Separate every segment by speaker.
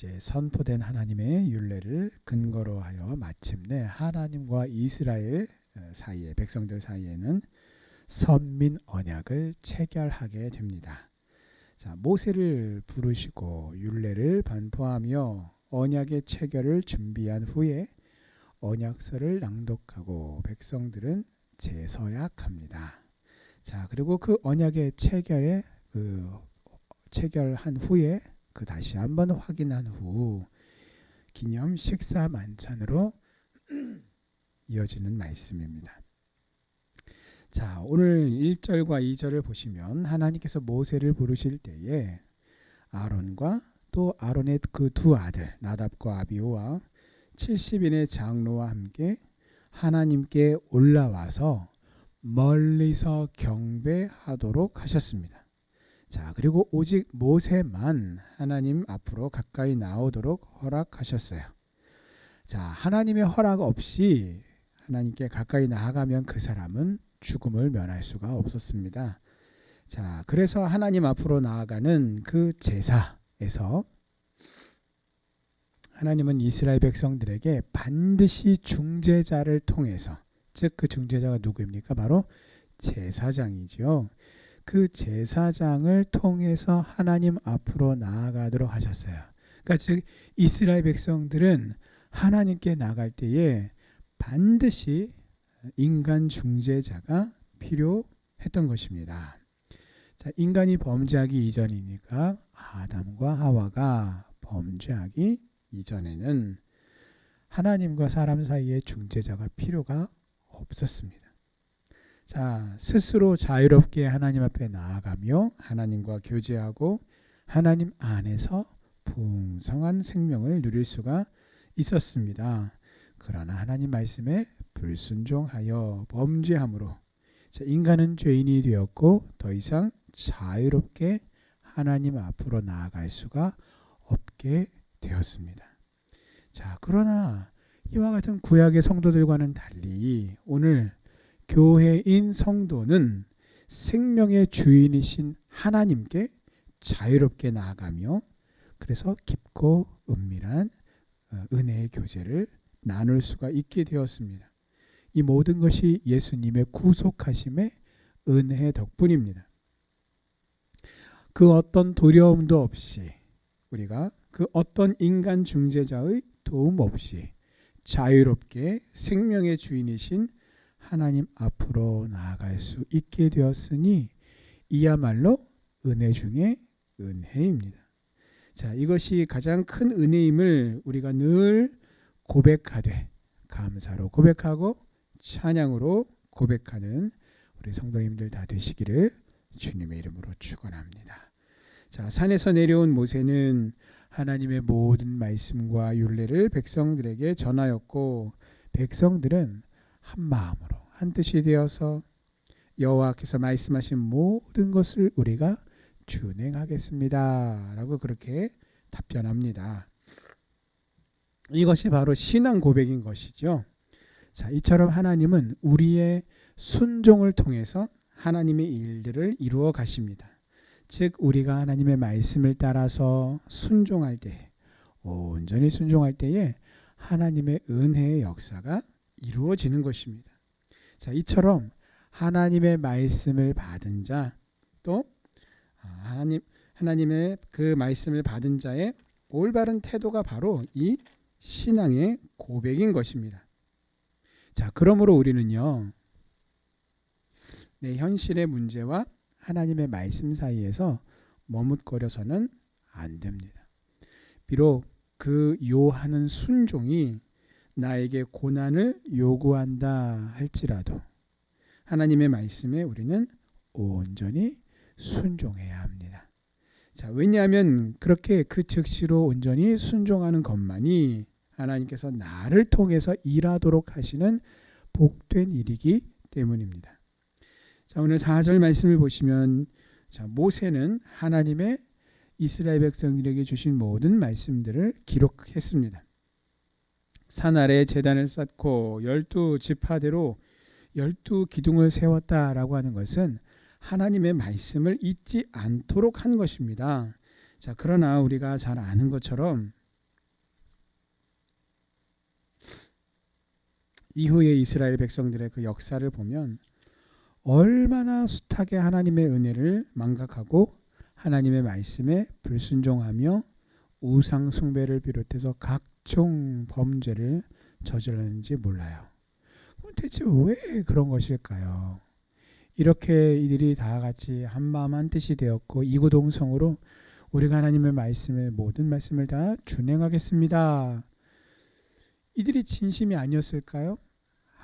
Speaker 1: 이제 선포된 하나님의 율례를 근거로 하여 마침내 하나님과 이스라엘 사이에, 백성들 사이에는 선민 언약을 체결하게 됩니다. 자, 모세를 부르시고 율례를 반포하며 언약의 체결을 준비한 후에 언약서를 낭독하고 백성들은 재서약합니다. 자, 그리고 그 언약의 체결한 후에 다시 한번 확인한 후 기념 식사 만찬으로 이어지는 말씀입니다. 자, 오늘 1절과 2절을 보시면 하나님께서 모세를 부르실 때에 아론과 또 아론의 그 두 아들 나답과 아비후와 70인의 장로와 함께 하나님께 올라와서 멀리서 경배하도록 하셨습니다. 자, 그리고 오직 모세만 하나님 앞으로 가까이 나오도록 허락하셨어요. 자, 하나님의 허락 없이 하나님께 가까이 나아가면 그 사람은 죽음을 면할 수가 없었습니다. 자, 그래서 하나님 앞으로 나아가는 그 제사에서 하나님은 이스라엘 백성들에게 반드시 중재자를 통해서, 즉 그 중재자가 누구입니까? 바로 제사장이죠. 그 제사장을 통해서 하나님 앞으로 나아가도록 하셨어요. 그러니까 즉 이스라엘 백성들은 하나님께 나갈 때에 반드시 인간 중재자가 필요했던 것입니다. 자, 인간이 범죄하기 이전이니까 아담과 하와가 범죄하기 이전에는 하나님과 사람 사이에 중재자가 필요가 없었습니다. 자, 스스로 자유롭게 하나님 앞에 나아가며 하나님과 교제하고 하나님 안에서 풍성한 생명을 누릴 수가 있었습니다. 그러나 하나님 말씀에 불순종하여 범죄함으로 인간은 죄인이 되었고 더 이상 자유롭게 하나님 앞으로 나아갈 수가 없게 되었습니다. 자, 그러나 이와 같은 구약의 성도들과는 달리 오늘 교회인 성도는 생명의 주인이신 하나님께 자유롭게 나아가며 그래서 깊고 은밀한 은혜의 교제를 나눌 수가 있게 되었습니다. 이 모든 것이 예수님의 구속하심의 은혜 덕분입니다. 그 어떤 두려움도 없이 우리가 그 어떤 인간 중재자의 도움 없이 자유롭게 생명의 주인이신 하나님 앞으로 나아갈 수 있게 되었으니 이야말로 은혜 중에 은혜입니다. 자, 이것이 가장 큰 은혜임을 우리가 늘 고백하되 감사로 고백하고 찬양으로 고백하는 우리 성도님들 다 되시기를 주님의 이름으로 축원합니다. 자, 산에서 내려온 모세는 하나님의 모든 말씀과 율례를 백성들에게 전하였고 백성들은 한 마음으로 한 뜻이 되어서 여호와께서 말씀하신 모든 것을 우리가 준행하겠습니다 라고 그렇게 답변합니다. 이것이 바로 신앙 고백인 것이죠. 자, 이처럼 하나님은 우리의 순종을 통해서 하나님의 일들을 이루어 가십니다. 즉 우리가 하나님의 말씀을 따라서 순종할 때, 온전히 순종할 때에 하나님의 은혜의 역사가 이루어지는 것입니다. 자, 이처럼 하나님의 말씀을 받은 자, 또 하나님의 그 말씀을 받은 자의 올바른 태도가 바로 이 신앙의 고백인 것입니다. 자, 그러므로 우리는요, 내 현실의 문제와 하나님의 말씀 사이에서 머뭇거려서는 안 됩니다. 비록 그 요하는 순종이 나에게 고난을 요구한다 할지라도 하나님의 말씀에 우리는 온전히 순종해야 합니다. 자, 왜냐하면 그렇게 그 즉시로 온전히 순종하는 것만이 하나님께서 나를 통해서 일하도록 하시는 복된 일이기 때문입니다. 자, 오늘 4절 말씀을 보시면 자, 모세는 하나님의 이스라엘 백성들에게 주신 모든 말씀들을 기록했습니다. 산 아래에 제단을 쌓고 12지파대로 12기둥을 세웠다라고 하는 것은 하나님의 말씀을 잊지 않도록 한 것입니다. 자, 그러나 우리가 잘 아는 것처럼 이후에 이스라엘 백성들의 그 역사를 보면 얼마나 숱하게 하나님의 은혜를 망각하고 하나님의 말씀에 불순종하며 우상 숭배를 비롯해서 각종 범죄를 저질렀는지 몰라요. 그럼 대체 왜 그런 것일까요? 이렇게 이들이 다 같이 한마음 한뜻이 되었고 이구동성으로 우리가 하나님의 말씀에 모든 말씀을 다 준행하겠습니다. 이들이 진심이 아니었을까요?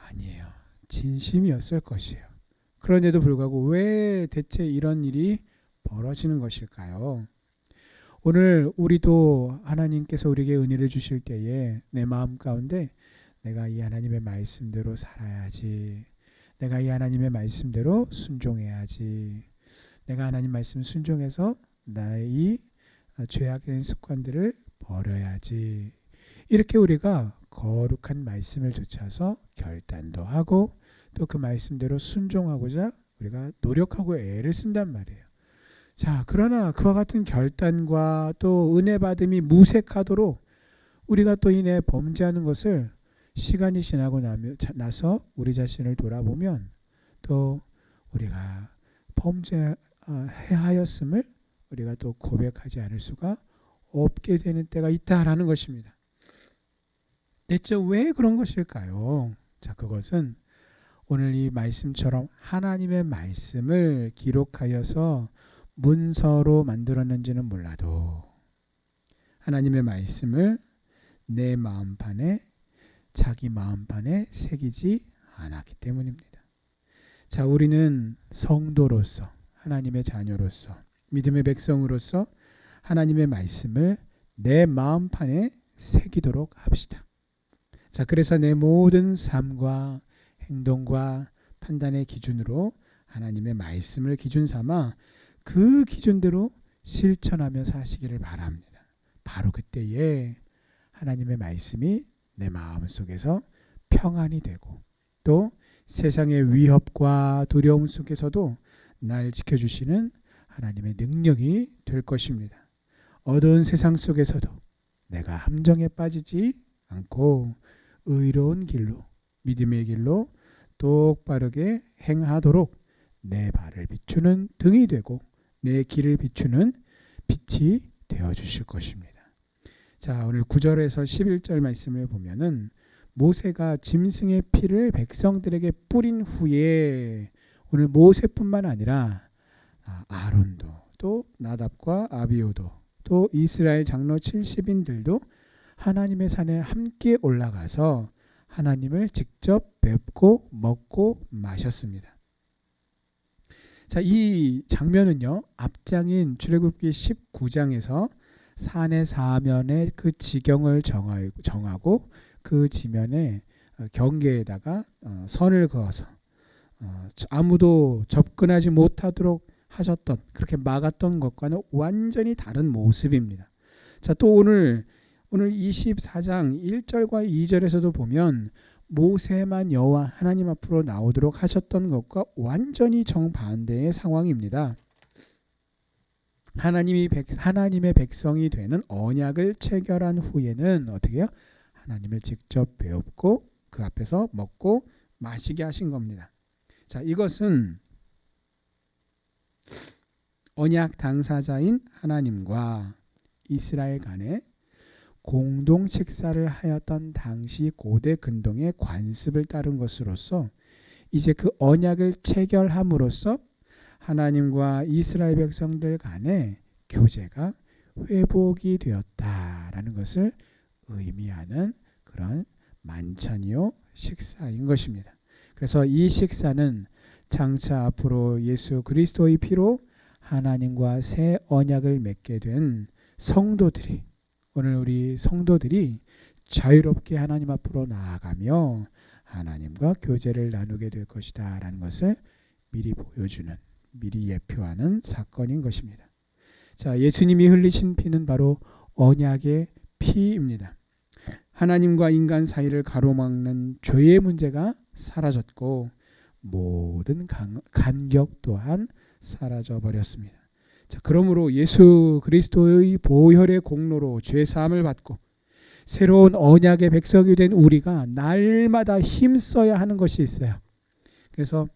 Speaker 1: 아니에요. 진심이었을 것이에요. 그런데도 불구하고 왜 대체 이런 일이 벌어지는 것일까요? 오늘 우리도 하나님께서 우리에게 은혜를 주실 때에 내 마음 가운데 내가 이 하나님의 말씀대로 살아야지. 내가 이 하나님의 말씀대로 순종해야지. 내가 하나님 말씀 순종해서 나의 이 죄악된 습관들을 버려야지. 이렇게 우리가 거룩한 말씀을 좇아서 결단도 하고 또 그 말씀대로 순종하고자 우리가 노력하고 애를 쓴단 말이에요. 자, 그러나 그와 같은 결단과 또 은혜 받음이 무색하도록 우리가 또 이내 범죄하는 것을 시간이 지나고 나서 우리 자신을 돌아보면 또 우리가 범죄하였음을 우리가 또 고백하지 않을 수가 없게 되는 때가 있다라는 것입니다. 대체 왜 그런 것일까요? 자, 그것은 오늘 이 말씀처럼 하나님의 말씀을 기록하여서 문서로 만들었는지는 몰라도 하나님의 말씀을 내 마음판에 자기 마음판에 새기지 않았기 때문입니다. 자, 우리는 성도로서 하나님의 자녀로서 믿음의 백성으로서 하나님의 말씀을 내 마음판에 새기도록 합시다. 자, 그래서 내 모든 삶과 행동과 판단의 기준으로 하나님의 말씀을 기준 삼아 그 기준대로 실천하며 사시기를 바랍니다. 바로 그때에 하나님의 말씀이 내 마음 속에서 평안이 되고 또 세상의 위협과 두려움 속에서도 날 지켜주시는 하나님의 능력이 될 것입니다. 어두운 세상 속에서도 내가 함정에 빠지지 않고 의로운 길로 믿음의 길로 똑바르게 행하도록 내 발을 비추는 등이 되고 내 길을 비추는 빛이 되어주실 것입니다. 자, 오늘 9절에서 11절 말씀을 보면은 모세가 짐승의 피를 백성들에게 뿌린 후에 오늘 모세뿐만 아니라 아론도 또 나답과 아비후도 또 이스라엘 장로 70인들도 하나님의 산에 함께 올라가서 하나님을 직접 뵙고 먹고 마셨습니다. 자, 이 장면은요, 앞장인 출애굽기 19장에서 산의 사면에 그 지경을 정하고 그 지면에 경계에다가 선을 그어서 아무도 접근하지 못하도록 하셨던, 그렇게 막았던 것과는 완전히 다른 모습입니다. 자, 또 오늘 24장 1절과 2절에서도 보면 모세만 여호와 하나님 앞으로 나오도록 하셨던 것과 완전히 정반대의 상황입니다. 하나님의 백성이 되는 언약을 체결한 후에는 어떻게 해요? 하나님을 직접 배웁고 그 앞에서 먹고 마시게 하신 겁니다. 자, 이것은 언약 당사자인 하나님과 이스라엘 간에 공동 식사를 하였던 당시 고대 근동의 관습을 따른 것으로서 이제 그 언약을 체결함으로써 하나님과 이스라엘 백성들 간의 교제가 회복이 되었다라는 것을 의미하는 그런 만찬이요 식사인 것입니다. 그래서 이 식사는 장차 앞으로 예수 그리스도의 피로 하나님과 새 언약을 맺게 된 성도들이, 오늘 우리 성도들이 자유롭게 하나님 앞으로 나아가며 하나님과 교제를 나누게 될 것이다 라는 것을 미리 보여주는, 미리 예표하는 사건인 것입니다. 자, 예수님이 흘리신 피는 바로 언약의 피입니다. 하나님과 인간 사이를 가로막는 죄의 문제가 사라졌고 모든 간격 또한 사라져 버렸습니다. 자, 그러므로 예수 그리스도의 보혈의 공로로 죄 사함을 받고 새로운 언약의 백성이 된 우리가 날마다 힘써야 하는 것이 있어요. 그래서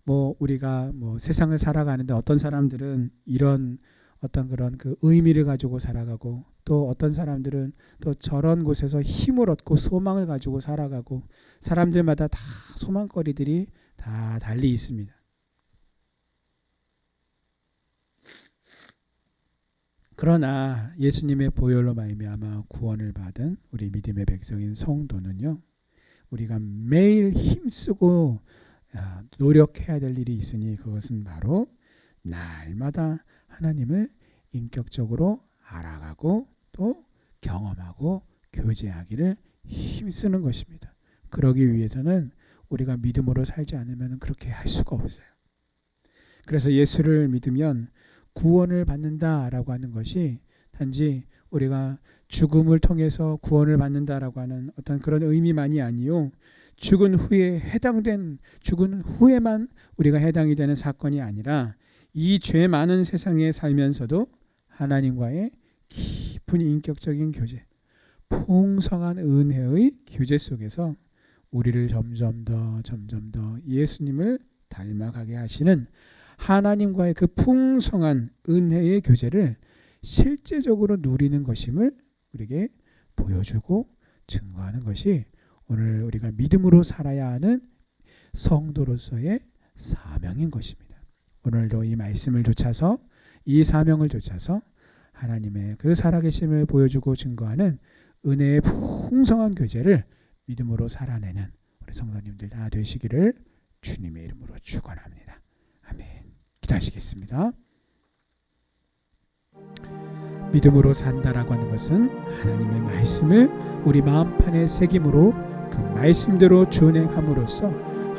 Speaker 1: 우리가 세상을 살아가는데 어떤 사람들은 이런 어떤 그런 그 의미를 가지고 살아가고, 또 어떤 사람들은 또 저런 곳에서 힘을 얻고 소망을 가지고 살아가고, 사람들마다 다 소망거리들이 다 달리 있습니다. 그러나 예수님의 보혈로 말미암아 구원을 받은 우리 믿음의 백성인 성도는요, 우리가 매일 힘쓰고 노력해야 될 일이 있으니, 그것은 바로 날마다 하나님을 인격적으로 알아가고 또 경험하고 교제하기를 힘쓰는 것입니다. 그러기 위해서는 우리가 믿음으로 살지 않으면 그렇게 할 수가 없어요. 그래서 예수를 믿으면 구원을 받는다라고 하는 것이 단지 우리가 죽음을 통해서 구원을 받는다라고 하는 어떤 그런 의미만이 아니요, 죽은 후에만 우리가 해당이 되는 사건이 아니라, 이 죄 많은 세상에 살면서도 하나님과의 깊은 인격적인 교제, 풍성한 은혜의 교제 속에서 우리를 점점 더 예수님을 닮아가게 하시는 하나님과의 그 풍성한 은혜의 교제를 실제적으로 누리는 것임을 우리에게 보여주고 증거하는 것이 오늘 우리가 믿음으로 살아야 하는 성도로서의 사명인 것입니다. 오늘도 이 말씀을 좇아서, 이 사명을 좇아서 하나님의 그 살아계심을 보여주고 증거하는 은혜의 풍성한 교제를 믿음으로 살아내는 우리 성도님들 다 되시기를 주님의 이름으로 축원합니다. 아멘. 기도하시겠습니다. 믿음으로 산다라고 하는 것은 하나님의 말씀을 우리 마음판에 새김으로 그 말씀대로 준행함으로써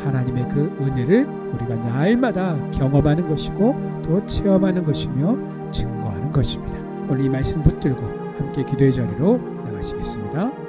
Speaker 1: 하나님의 그 은혜를 우리가 날마다 경험하는 것이고 또 체험하는 것이며 증거하는 것입니다. 오늘 이 말씀 붙들고 함께 기도의 자리로 나가시겠습니다.